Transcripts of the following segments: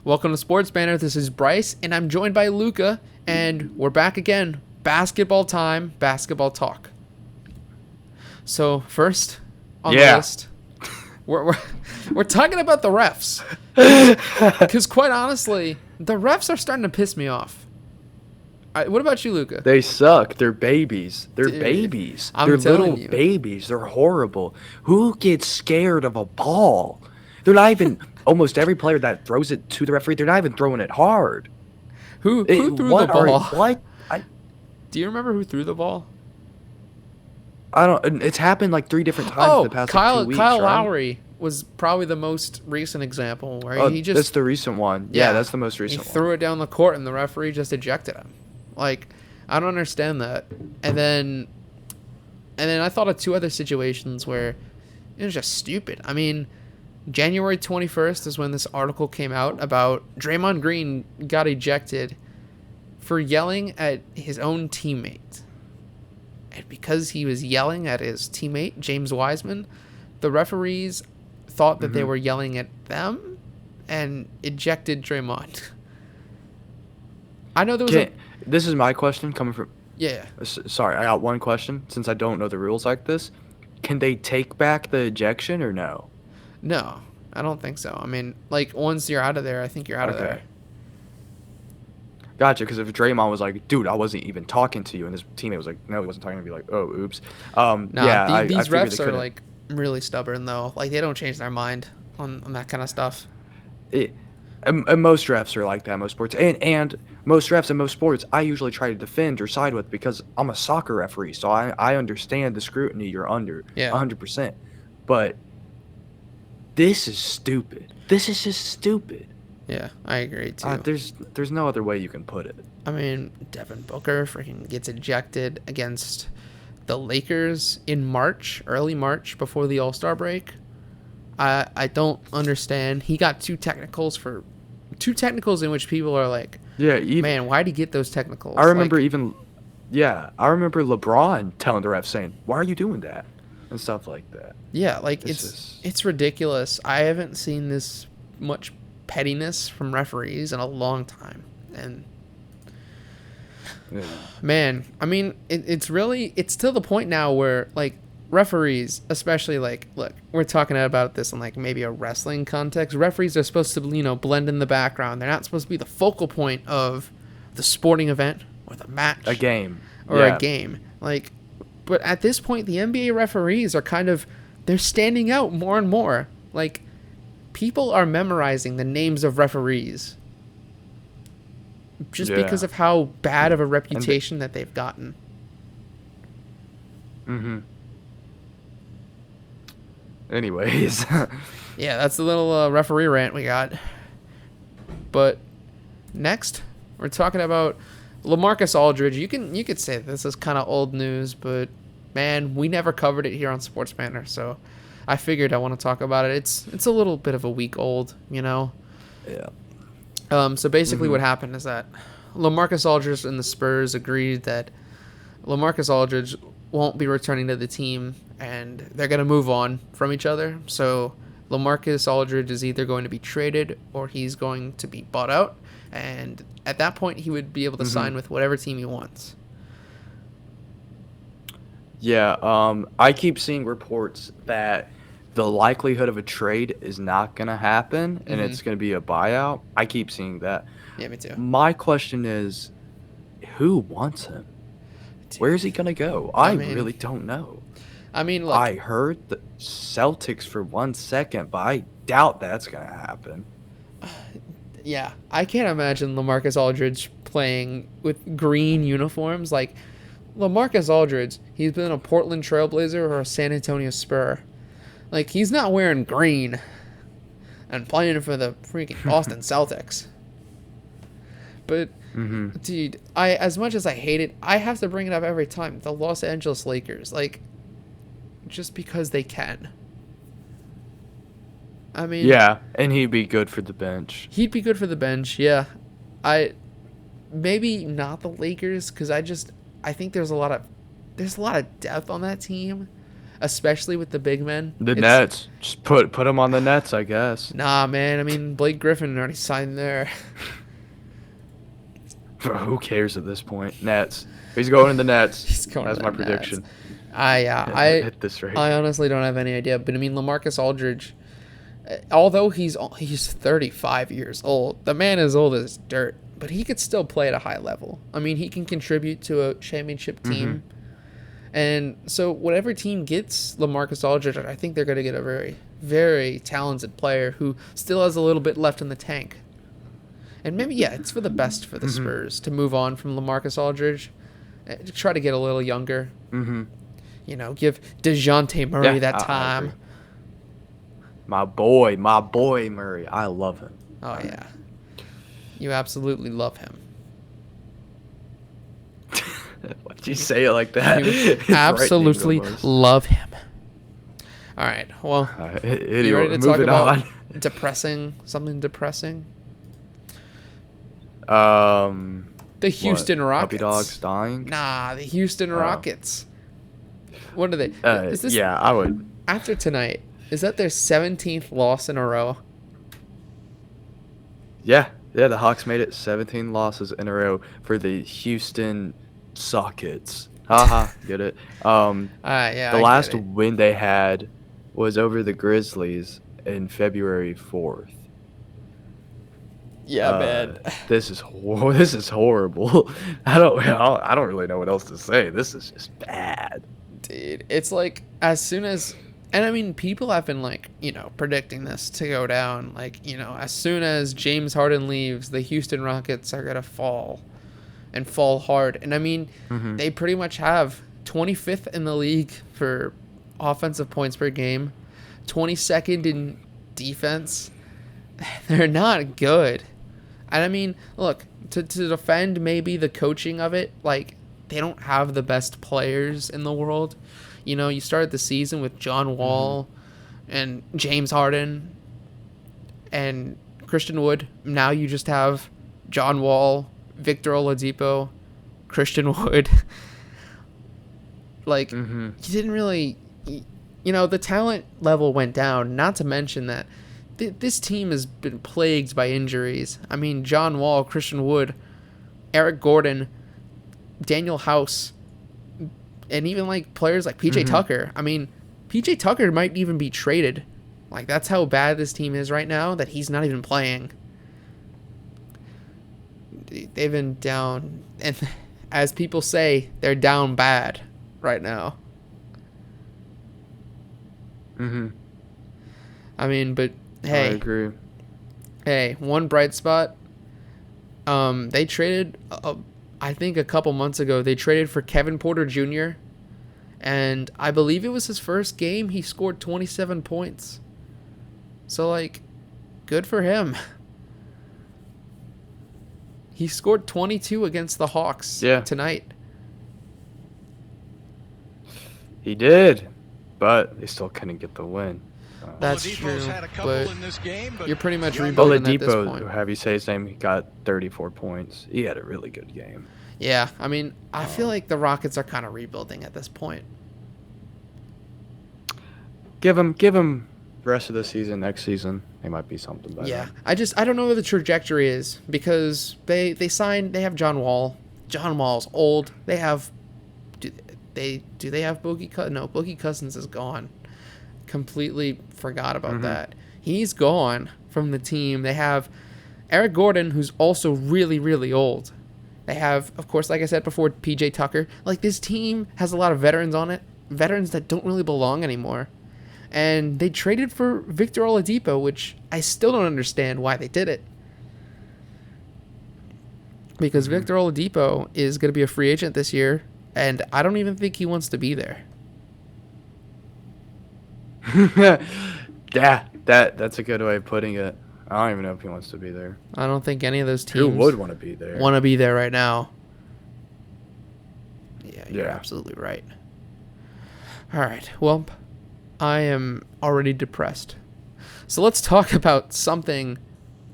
Welcome to Sports Banner. This is Bryce, and I'm joined by Luca, and we're back again. Basketball time, basketball talk. So first on the list, we're talking about the refs, because quite honestly, the refs are starting to piss me off. What about you, Luca? They suck. They're babies. They're Dude, babies. I'm They're telling little you. babies. They're horrible. Who gets scared of a ball? They're not even. Almost every player that throws it to the referee, they're not even throwing it hard. Who threw the ball? What? Do you remember who threw the ball? I don't. It's happened like 3 different times in the past Kyle 2 weeks. Kyle right? Lowry was probably the most recent example where he just that's the recent one. Yeah, that's the most recent he one. threw it down the court and the referee just ejected him. Like, I don't understand that. And then I thought of 2 other situations where it was just stupid. I mean, January 21st is when this article came out about Draymond Green got ejected for yelling at his own teammate. And because he was yelling at his teammate, James Wiseman, the referees thought that they were yelling at them and ejected Draymond. I know there was This is my question coming from... Yeah. Sorry, I got one question. Since I don't know the rules like this, can they take back the ejection or no? No, I don't think so. I mean, like, once you're out of there, I think you're out of there. Gotcha, because if Draymond was like, dude, I wasn't even talking to you, and his teammate was like, no, he wasn't talking to me, like, oh, oops. These refs are, like, really stubborn, though. Like, they don't change their mind on that kind of stuff. And most refs are like that, most sports. And most refs in most sports, I usually try to defend or side with because I'm a soccer referee, so I understand the scrutiny you're under 100%. But this is stupid. This is just stupid. Yeah, I agree, too. There's no other way you can put it. I mean, Devin Booker freaking gets ejected against the Lakers in March, early March, before the All-Star break. I don't understand. He got 2 technicals in which people are like, man, why'd he get those technicals? I remember I remember LeBron telling the ref saying, why are you doing that? And stuff like that. Yeah, like it's ridiculous. I haven't seen this much pettiness from referees in a long time. And man, I mean, it's to the point now where, like, referees, especially, like, look, we're talking about this in, like, maybe a wrestling context. Referees are supposed to, blend in the background. They're not supposed to be the focal point of the sporting event or the match. A game. A game. Like, but at this point, the NBA referees are they're standing out more and more. Like, people are memorizing the names of referees just because of how bad of a reputation that they've gotten. Mm-hmm. Anyways. Yeah, that's the little referee rant we got. But next, we're talking about Lamarcus Aldridge. You could say this is kind of old news, but man, we never covered it here on Sports Banner, so I figured I want to talk about it. It's a little bit of a week old, Yeah. So basically what happened is that Lamarcus Aldridge and the Spurs agreed that Lamarcus Aldridge won't be returning to the team, and they're going to move on from each other. So Lamarcus Aldridge is either going to be traded or he's going to be bought out, and at that point he would be able to sign with whatever team he wants. Yeah, I keep seeing reports that the likelihood of a trade is not going to happen, and it's going to be a buyout. I keep seeing that. Yeah, me too. My question is, who wants him? Where is he going to go? I really don't know. I mean, look, I heard the Celtics for 1 second, but I doubt that's going to happen. Yeah, I can't imagine Lamarcus Aldridge playing with green uniforms. Like, Lamarcus Aldridge, he's been a Portland Trailblazer or a San Antonio Spur. Like, he's not wearing green and playing for the freaking Boston Celtics. But, dude, as much as I hate it, I have to bring it up every time. The Los Angeles Lakers, like, just because they can. I mean... Yeah, and he'd be good for the bench. He'd be good for the bench, yeah. Maybe not the Lakers, because I think there's a lot of depth on that team. especially with the big men. The Nets. Just put them on the Nets, I guess. Nah, man. I mean, Blake Griffin already signed there. Who cares at this point? Nets. He's going to the Nets. He's going That's to my the prediction. Nets. At this rate. I honestly don't have any idea. But I mean, Lamarcus Aldridge, although he's 35 years old, the man is old as dirt. But he could still play at a high level. I mean, he can contribute to a championship team. And so whatever team gets Lamarcus Aldridge, I think they're going to get a very, very talented player who still has a little bit left in the tank. And maybe, yeah, it's for the best for the Spurs to move on from Lamarcus Aldridge, to try to get a little younger. You know, give DeJounte Murray that time. My boy Murray. I love him. Oh, yeah. You absolutely love him. Why'd you say it like that? You absolutely love him. All right. Well, you ready to talk about something depressing? The Houston Rockets. Puppy dogs dying? Nah, the Houston Rockets. What are they? Is this, yeah, I would. After tonight, is that their 17th loss in a row? Yeah, the Hawks made it 17 losses in a row for the Houston Sockets. Haha, get it? Yeah. The last win they had was over the Grizzlies in February 4th. Yeah, man. This is horrible. I don't really know what else to say. This is just bad. Dude, it's like as soon as, and I mean, people have been like, you know, predicting this to go down. Like, you know, as soon as James Harden leaves, the Houston Rockets are gonna fall, and fall hard. And I mean, they pretty much have 25th in the league for offensive points per game, 22nd in defense. They're not good. And I mean, look, to defend maybe the coaching of it, like, they don't have the best players in the world. You know, you started the season with John Wall and James Harden and Christian Wood. Now you just have John Wall, Victor Oladipo, Christian Wood. Like, you didn't really, you know, the talent level went down. Not to mention that this team has been plagued by injuries. I mean, John Wall, Christian Wood, Eric Gordon, Daniel House, and even like players like PJ Tucker. I mean, PJ Tucker might even be traded. Like, that's how bad this team is right now, that he's not even playing. They've been down, and as people say, they're down bad right now. I mean, but hey, I agree. Hey, one bright spot. They traded, I think a couple months ago, they traded for Kevin Porter Jr., and I believe it was his first game. He scored 27 points. So, like, good for him. He scored 22 against the Hawks tonight. He did, but they still couldn't get the win. That's true, but you're pretty much rebuilding at this point. Have you say his name? He got 34 points. He had a really good game. Yeah, I mean, I feel like the Rockets are kind of rebuilding at this point. Give him the rest of the season. Next season, they might be something better. Yeah, I don't know where the trajectory is, because they have John Wall. John Wall's old. They have, do they have Boogie Cousins? No, Boogie Cousins is gone. Completely forgot about that. He's gone from the team. They have Eric Gordon, who's also really, really old. They have, of course, like I said before, PJ Tucker. Like, this team has a lot of veterans on it, veterans that don't really belong anymore. And they traded for Victor Oladipo, which I still don't understand why they did it. Because Victor Oladipo is going to be a free agent this year, and I don't even think he wants to be there. Yeah, that's a good way of putting it. I don't even know if he wants to be there. I don't think any of those teams who would want to be there. Want to be there right now. Yeah, you're absolutely right. All right, well, I am already depressed. So let's talk about something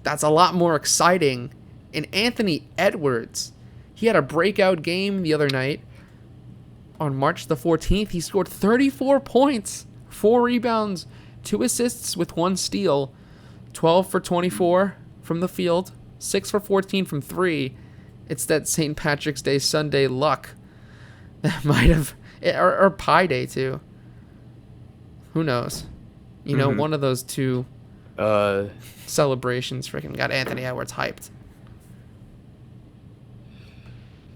that's a lot more exciting. In Anthony Edwards, he had a breakout game the other night. on March the 14th, he scored 34 points, 4 rebounds, 2 assists with 1 steal, 12 for 24 from the field, 6 for 14 from 3. It's that St. Patrick's Day Sunday luck that might have, or Pi Day too. Who knows? You know, one of those two celebrations freaking got Anthony Edwards hyped.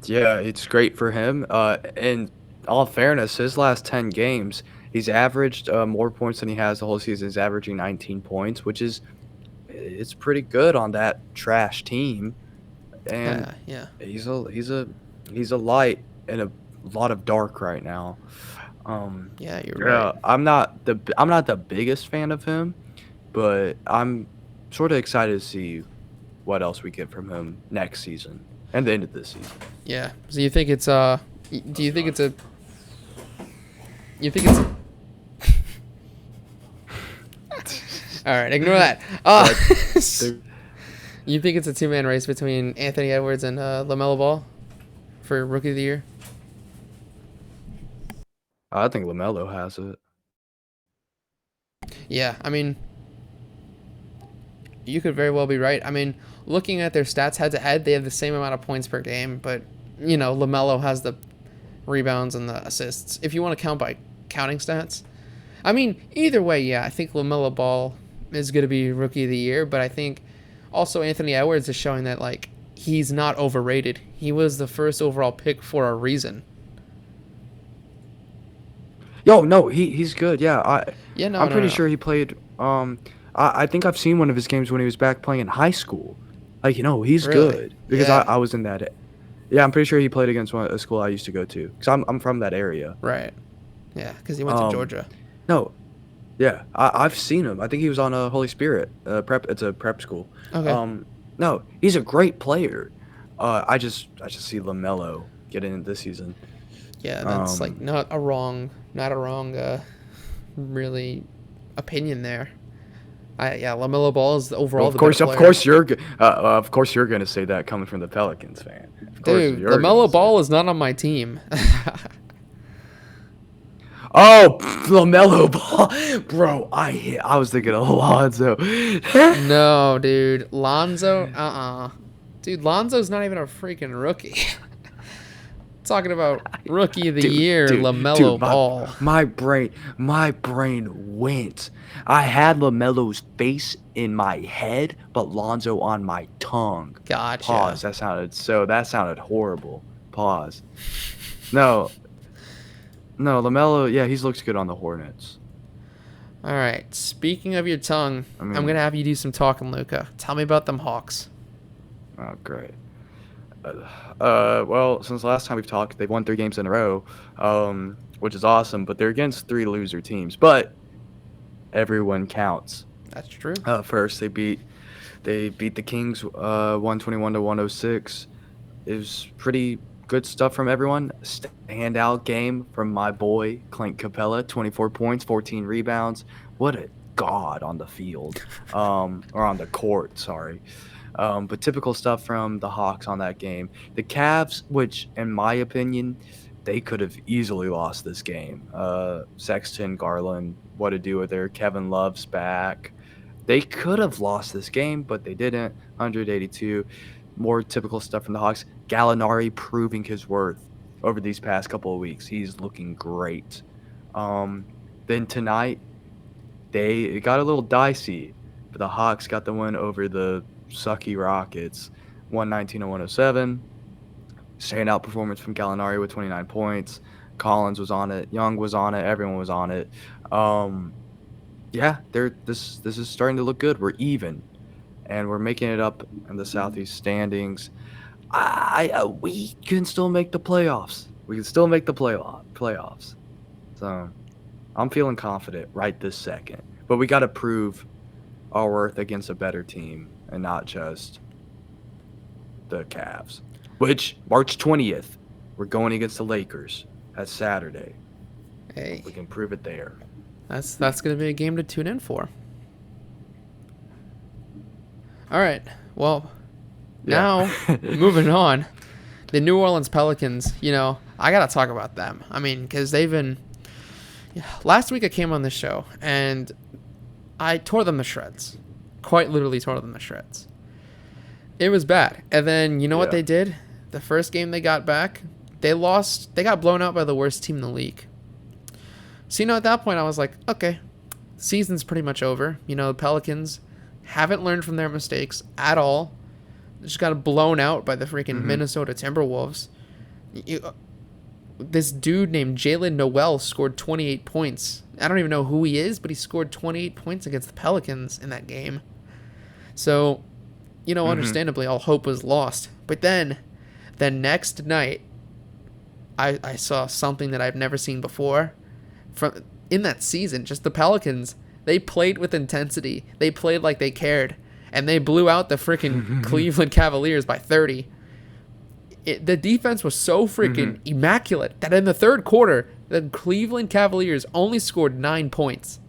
Yeah, it's great for him. In all fairness, his last 10 games, he's averaged more points than he has the whole season. He's averaging 19 points, which is it's pretty good on that trash team. And he's a light in a lot of dark right now. You're right. I'm not the biggest fan of him, but I'm sort of excited to see what else we get from him next season and the end of this season. Yeah. So you think it's do you think it's a all right, ignore that. You think it's a 2-man race between Anthony Edwards and LaMelo Ball for Rookie of the Year? I think LaMelo has it. Yeah, I mean, you could very well be right. I mean, looking at their stats head-to-head, they have the same amount of points per game, but, you know, LaMelo has the rebounds and the assists. If you want to count by counting stats. I mean, either way, yeah, I think LaMelo Ball is going to be Rookie of the Year, but I think also Anthony Edwards is showing that, like, he's not overrated. He was the first overall pick for a reason. Yo, no, he's good. Yeah, I'm pretty no. sure he played. I think I've seen one of his games when he was back playing in high school. Like, you know, he's Really? good because I was in that. Yeah, I'm pretty sure he played against a school I used to go to because I'm from that area. Right. Yeah, because he went to Georgia. No, yeah, I've seen him. I think he was on Holy Spirit prep. It's a prep school. Okay. No, he's a great player. I just see LaMelo getting in this season. Yeah, that's like not a wrong really opinion there. LaMelo Ball is overall Well, the better player. of course you're gonna say that coming from the Pelicans fan. Dude, LaMelo Ball is not on my team. Oh, LaMelo Ball, bro! I was thinking of Lonzo. No, dude, Lonzo. Dude, Lonzo's not even a freaking rookie. Talking about Rookie of the Year, LaMelo Ball. My brain went. I had LaMelo's face in my head, but Lonzo on my tongue. Gotcha. Pause. That sounded horrible. Pause. No, LaMelo. Yeah, he looks good on the Hornets. All right. Speaking of your tongue, I'm gonna have you do some talking, Luca. Tell me about them Hawks. Oh, great. Well, since the last time we've talked, they've won 3 games in a row, which is awesome. But they're against 3 loser teams. But everyone counts. That's true. First, they beat the Kings 121-106. It was pretty good stuff from everyone. Standout game from my boy Clint Capella, 24 points, 14 rebounds. What a god on the field, or on the court. Sorry. But typical stuff from the Hawks on that game. The Cavs, which in my opinion, they could have easily lost this game. Sexton, Garland, what to do with her? Kevin Love's back. They could have lost this game, but they didn't. 182. More typical stuff from the Hawks. Gallinari proving his worth over these past couple of weeks. He's looking great. Then tonight, it got a little dicey, but the Hawks got the win over the sucky Rockets, 119-107. Standout performance from Gallinari with 29 points. Collins was on it. Young was on it. Everyone was on it. This is starting to look good. We're even, and we're making it up in the Southeast standings. We can still make the playoffs. We can still make the playoffs. So I'm feeling confident right this second. But we got to prove our worth against a better team and not just the Cavs. Which, March 20th, we're going against the Lakers. That's Saturday. Hey. We can prove it there. That's going to be a game to tune in for. All right. Well, now, moving on. The New Orleans Pelicans, I gotta talk about them. I mean, because they've been. Last week I came on this show and I tore them to shreds. Quite literally tore them to shreds. It was bad. And then you know what they did? The first game they got back, they lost. They got blown out by the worst team in the league. So, at that point I was like, okay, season's pretty much over. The Pelicans haven't learned from their mistakes at all. They just got blown out by the freaking Minnesota Timberwolves. This dude named Jalen Noel scored 28 points. I don't even know who he is, but he scored 28 points against the Pelicans in that game. So, understandably, all hope was lost. But then, the next night, I saw something that I've never seen before. In that season, just the Pelicans, they played with intensity. They played like they cared. And they blew out the freaking Cleveland Cavaliers by 30. The defense was so freaking immaculate that in the third quarter, the Cleveland Cavaliers only scored 9 points.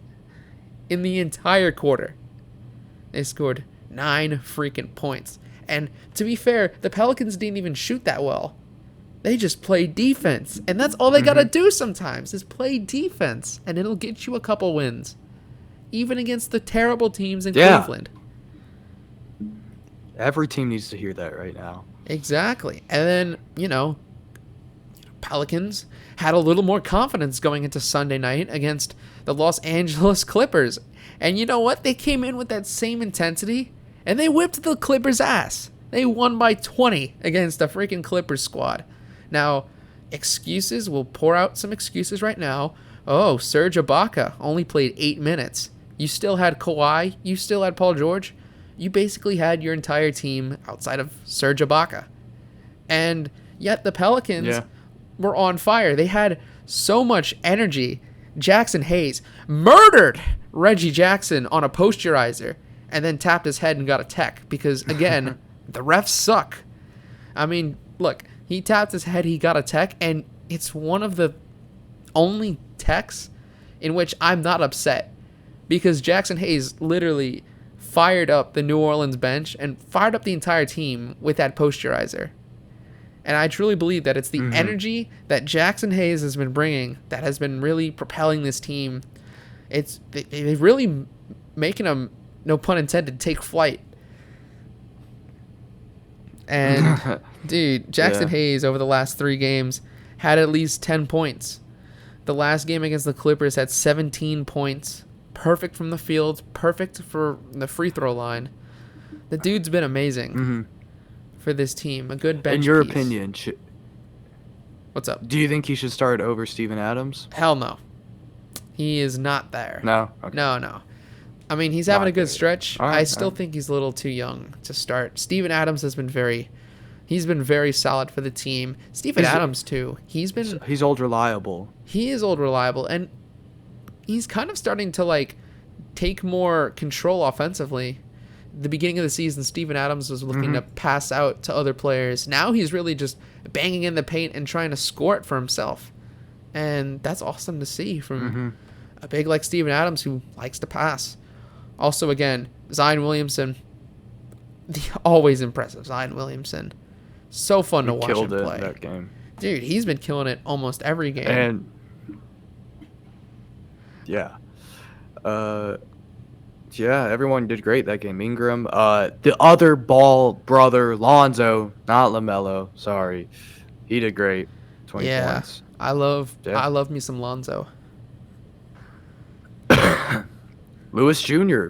In the entire quarter. They scored 9 freaking points. And to be fair, the Pelicans didn't even shoot that well. They just play defense. And that's all they got to do sometimes is play defense. And it'll get you a couple wins. Even against the terrible teams in Cleveland. Every team needs to hear that right now. Exactly. And then, Pelicans had a little more confidence going into Sunday night against the Los Angeles Clippers. And you know what? They came in with that same intensity, and they whipped the Clippers' ass. They won by 20 against the freaking Clippers squad. Now, excuses, we'll pour out some excuses right now. Oh, Serge Ibaka only played 8 minutes. You still had Kawhi. You still had Paul George. You basically had your entire team outside of Serge Ibaka. And yet the Pelicans were on fire. They had so much energy. Jackson Hayes murdered Reggie Jackson on a posterizer and then tapped his head and got a tech because, again, the refs suck. I mean, look, he tapped his head, he got a tech, and it's one of the only techs in which I'm not upset because Jackson Hayes literally fired up the New Orleans bench and fired up the entire team with that posterizer. And I truly believe that it's the energy that Jackson Hayes has been bringing that has been really propelling this team. They're really making them, no pun intended, take flight. And, dude, Jackson Hayes over the last 3 games had at least 10 points. The last game against the Clippers had 17 points. Perfect from the field, perfect for the free throw line. The dude's been amazing for this team. A good bench piece. In your opinion, what's up? Do you think he should start over Steven Adams? Hell no. He is not there. No? Okay. No. I mean, he's having a good stretch. I still think he's a little too young to start. Steven Adams has been very solid for the team. Steven Adams, too. He's old reliable. He is old reliable, and he's kind of starting to, take more control offensively. The beginning of the season, Steven Adams was looking to pass out to other players. Now he's really just banging in the paint and trying to score it for himself. And that's awesome to see from a big like Steven Adams who likes to pass. Also, again, Zion Williamson, the always impressive Zion Williamson. So fun to watch him play. Killed it in that game. Dude, he's been killing it almost every game. And everyone did great that game. Ingram, the other Ball brother, Lonzo, not LaMelo, sorry. He did great. 20 points. I love me some Lonzo. Lewis Jr.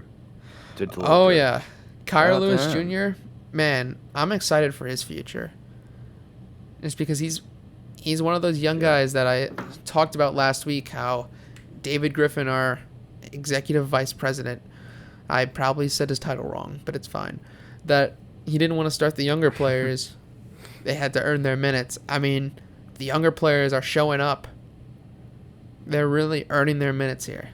did the Oh, yeah. Kyra Lewis Jr., man, I'm excited for his future. It's because he's one of those young guys that I talked about last week, how David Griffin, our executive vice president, I probably said his title wrong, but it's fine, that he didn't want to start the younger players. They had to earn their minutes. I mean, the younger players are showing up. They're really earning their minutes here.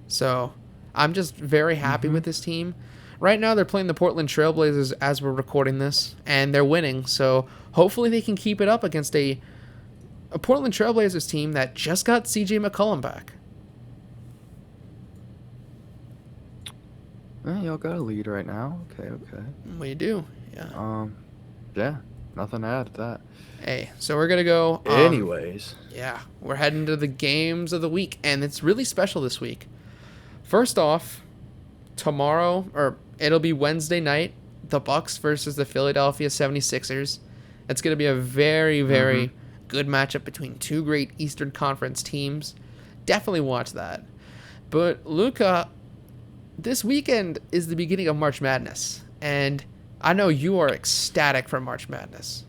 So I'm just very happy with this team. Right now they're playing the Portland Trailblazers as we're recording this, and they're winning. So hopefully they can keep it up against a Portland Trailblazers team that just got CJ McCollum back. Well, y'all got a lead right now. Okay. We do, yeah. Yeah. Nothing to add to that. Hey, so we're gonna go. Anyways, yeah, we're heading to the games of the week, and it's really special this week. First off, tomorrow, or it'll be Wednesday night, the Bucks versus the Philadelphia 76ers. It's gonna be a very, very good matchup between two great Eastern Conference teams. Definitely watch that. But Luca, this weekend is the beginning of March Madness, and I know you are ecstatic for March Madness.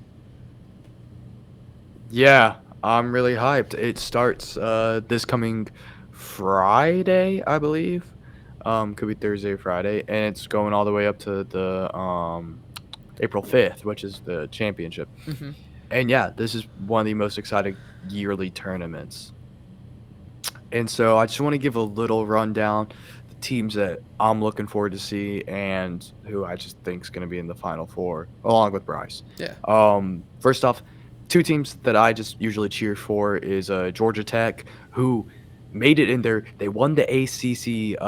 yeah, I'm really hyped. It starts this coming Friday, I believe. Could be Thursday or Friday, and it's going all the way up to the April 5th, which is the championship. And yeah, this is one of the most exciting yearly tournaments. And so I just want to give a little rundown the teams that I'm looking forward to see and who I just think is going to be in the Final Four, along with Bryce. Yeah. First off, two teams that I just usually cheer for is Georgia Tech, who made it in there. They won the ACC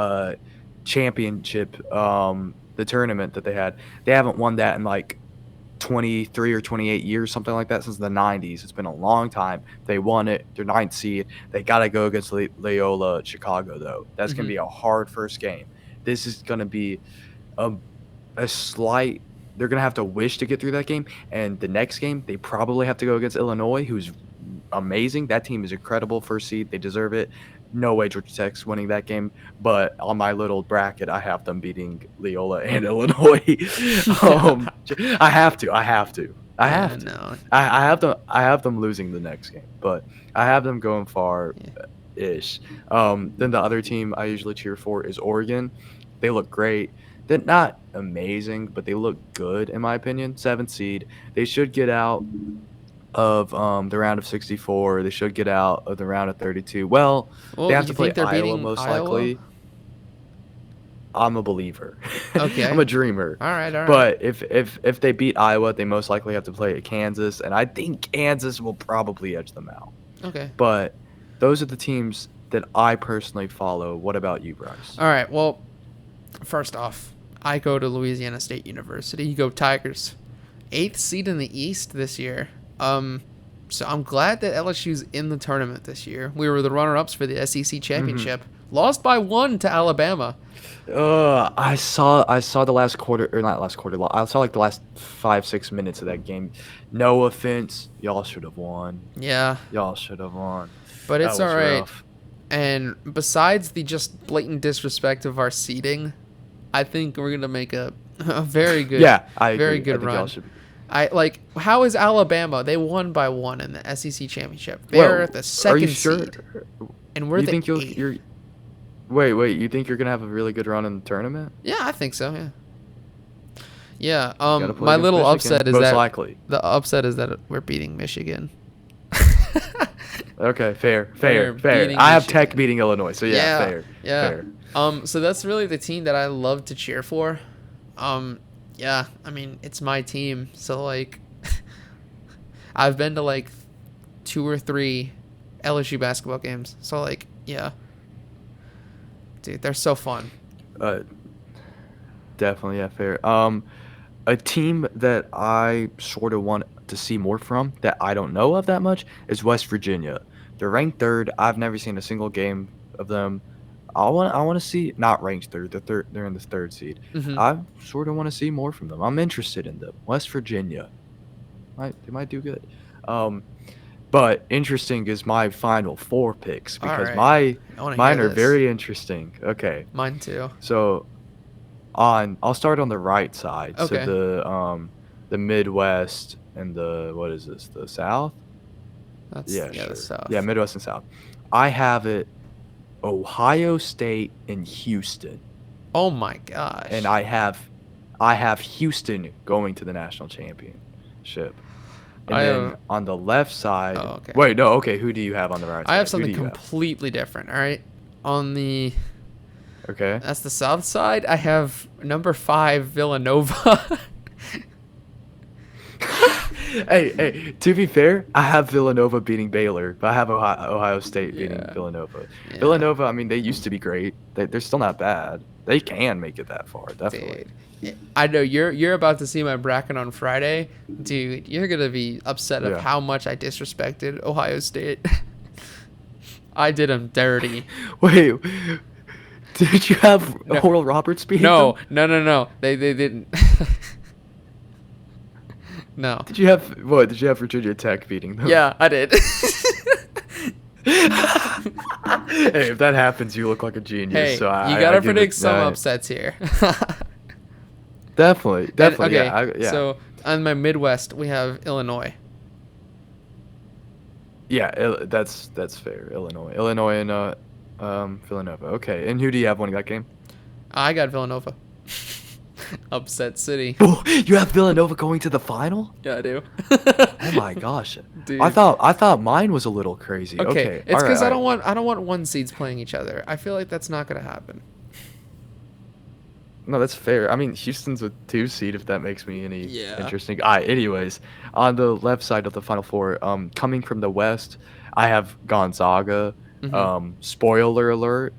championship, the tournament that they had. They haven't won that in like 23 or 28 years, something like that, since the 90s. It's been a long time. They won it. They're ninth seed. They got to go against Loyola Chicago, though. That's going to be a hard first game. This is going to be a slight – they're going to have to wish to get through that game. And the next game, they probably have to go against Illinois, who's amazing. That team is incredible. First seed. They deserve it. No way Georgia Tech's winning that game, but on my little bracket, I have them beating Loyola and Illinois. I have to. I have them losing the next game, but I have them going far-ish. Then the other team I usually cheer for is Oregon. They look great. They're not amazing, but they look good in my opinion. 7th seed. They should get out of the round of 64. They should get out of the round of 32. Well, they have to play Iowa most likely. I'm a believer. Okay. I'm a dreamer. All right. But if they beat Iowa, they most likely have to play at Kansas, and I think Kansas will probably edge them out. Okay. But those are the teams that I personally follow. What about you, Bryce? All right. Well, first off, I go to Louisiana State University. You go Tigers. 8th seed in the East this year. So I'm glad that LSU's in the tournament this year. We were the runner-ups for the SEC championship. Lost by 1 to Alabama. I saw the last quarter, or not last quarter. I saw like the last 5-6 minutes of that game. No offense, y'all should have won. Yeah, y'all should have won. But it's all right. Rough. And besides the just blatant disrespect of our seeding, I think we're gonna make a very good, very good run. How is Alabama? They won by 1 in the SEC championship. They're the 2nd seed, and we're the 8th. Wait. You think you're gonna have a really good run in the tournament? Yeah, I think so. Yeah. My little Michigan, upset is most likely. The upset is that we're beating Michigan. Okay, fair. I have Tech beating Illinois, so fair. So that's really the team that I love to cheer for. Yeah, I mean, it's my team, so, like, I've been to, like, 2 or 3 LSU basketball games, so, like, yeah. Dude, they're so fun. Definitely, yeah, fair. A team that I sort of want to see more from that I don't know of that much is West Virginia. They're ranked 3rd. I've never seen a single game of them. I want to see, not ranked 3rd. They're in the 3rd seed. I sort of want to see more from them. I'm interested in them. West Virginia, they might do good. But interesting is my final 4 picks because mine are very interesting. Okay. Mine too. So I'll start on the right side. Okay. So the Midwest and the South? Sure. The South. Yeah, Midwest and South. I have it Ohio State and Houston. Oh my gosh. And I have Houston going to the national championship. And then on the left side, wait, no, okay, who do you have on the right side? I have something completely different, all right? On the that's the South side, I have number 5 Villanova. Hey, to be fair, I have Villanova beating Baylor, but I have Ohio State beating Yeah. Villanova. Yeah. Villanova, I mean, they used to be great. They're still not bad. They can make it that far, definitely. Dude, I know you're about to see my bracket on Friday, dude. You're gonna be upset of Yeah. how much I disrespected Ohio State. I did them dirty. Wait, did you have Oral Roberts beating No, them? no. They didn't. No. Did you have what? Did you have Virginia Tech beating them? Yeah, I did. Hey, if that happens, you look like a genius. Hey, So you gotta predict some upsets here. Definitely. Okay, Yeah. so on my Midwest, we have Illinois. Yeah, that's fair. Illinois, and Villanova. Okay, and who do you have winning that game? I got Villanova. Upset City. Oh, you have Villanova going to the final? Yeah, I do. Oh my gosh, Dude. I thought mine was a little crazy. Okay, it's because all right. I don't want one seeds playing each other. I feel like that's not gonna happen. No, that's fair. I mean, Houston's a 2 seed, if that makes me any Yeah. interesting. All right, anyways, on the left side of the Final Four, coming from the West, I have Gonzaga. Mhm. Spoiler alert,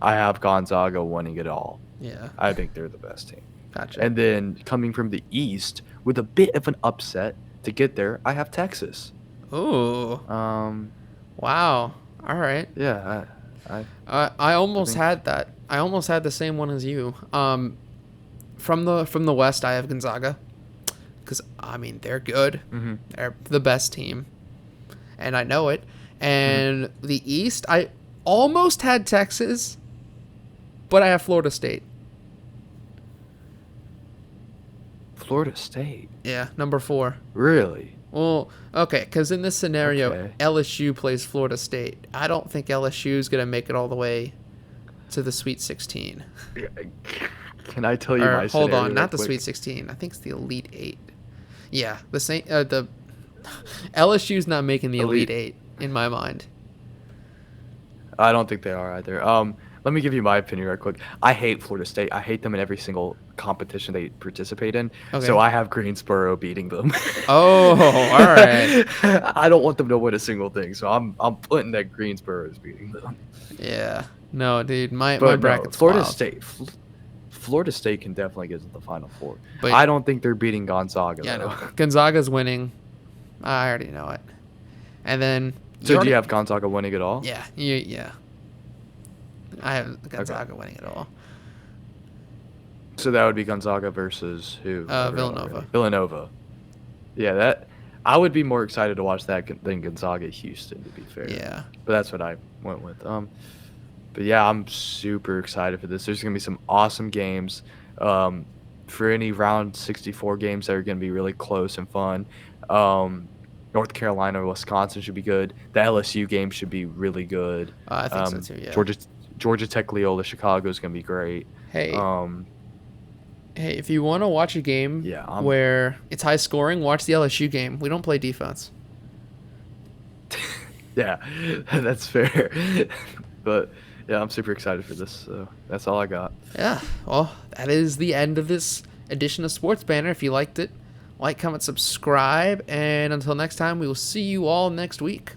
I have Gonzaga winning it all. Yeah. I think they're the best team. Gotcha. And then coming from the East, with a bit of an upset to get there, I have Texas. Ooh. Wow. All right. Yeah, I almost think- had that. I almost had the same one as you. From the West, I have Gonzaga, because I mean they're good. Mm-hmm. They're the best team, and I know it. And the East, I almost had Texas, but I have Florida State. Florida State. Yeah, number 4. Really? Well, okay, because in this scenario, Okay. LSU plays Florida State. I don't think LSU is going to make it all the way to the Sweet 16. Can I tell you Or, my hold scenario on, real not the quick? Sweet 16. I think it's the Elite 8. Yeah, the same. The LSU's not making the Elite 8 in my mind. I don't think they are either. Let me give you my opinion right quick. I hate Florida State. I hate them in every single competition they participate in. Okay. So I have Greensboro beating them. Oh, all right. I don't want them to win a single thing, so I'm putting that Greensboro is beating them. Yeah. No, dude, my But no, bracket's Florida wild. State. Florida State can definitely get to the Final Four. But- I don't think they're beating Gonzaga. Yeah, though. no. Gonzaga's winning. I already know it. And then So do already- you have Gonzaga winning it all? Yeah, yeah. I have Gonzaga winning it all. So that would be Gonzaga versus who? I forgot Villanova. already. Villanova. Yeah, that I would be more excited to watch that than Gonzaga Houston, to be fair. Yeah. But that's what I went with. But yeah, I'm super excited for this. There's gonna be some awesome games. For any round 64 games that are gonna be really close and fun. North Carolina or Wisconsin should be good. The LSU game should be really good. I think so too, yeah. Georgia Tech Loyola Chicago is gonna be great. Hey, if you want to watch a game Yeah, where it's high scoring, watch the LSU game. We don't play defense. Yeah, that's fair. But yeah, I'm super excited for this. So that's all I got. Yeah, well, that is the end of this edition of Sports Banner. If you liked it, like, comment, subscribe, and until next time, we will see you all next week.